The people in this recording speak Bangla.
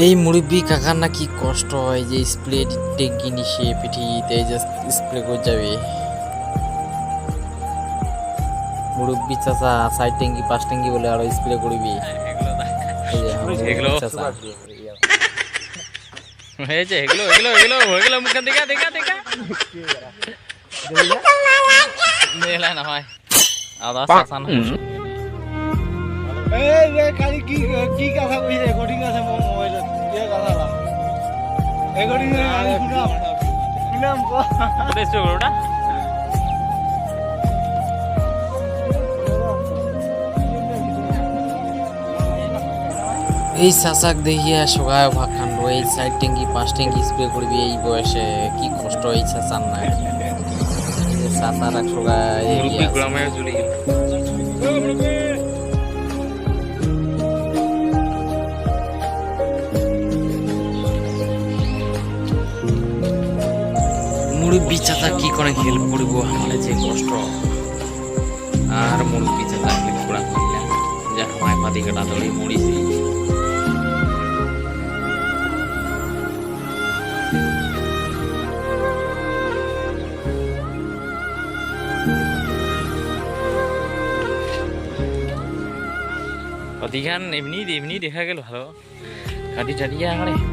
এই মুরব্বী কাকার না কি কষ্ট হয় যে স্প্রে ট্যাঙ্কি নিশে পিঠিতে জাস্ট স্প্রে করে যাবে। মুরব্বী চাচা 4 ট্যাঙ্কি 5 ট্যাঙ্কি বলে আরো স্প্রে করবি। মুখে দেখা না হয় আদা চাচা না কালি কি কথা কইছে রেকর্ডিং আছে মোর মোবাইলত এ কথা না রেকর্ডিং আমি শুনাম দেছো ওটা এই চাচাক দেখিয়া সগায় ভাখান এই 4 ট্যাঙ্কি 5 ট্যাঙ্কি স্প্রে করবি এই বয়সে কি কষ্ট এই চাচার না। এই যে চাচারা সগায় গ্রামে জুড়ে গেল মুরব্বী চাচা কি করে হেল্প করব আমার যে কষ্ট আর মুরব্বী চাচা হেল্প করা হইলা যা আমায় পাতি কাটা ধরে মরিছি। পাতিখান এমনি দেখা গেল ভালো কাটি টাটিয়া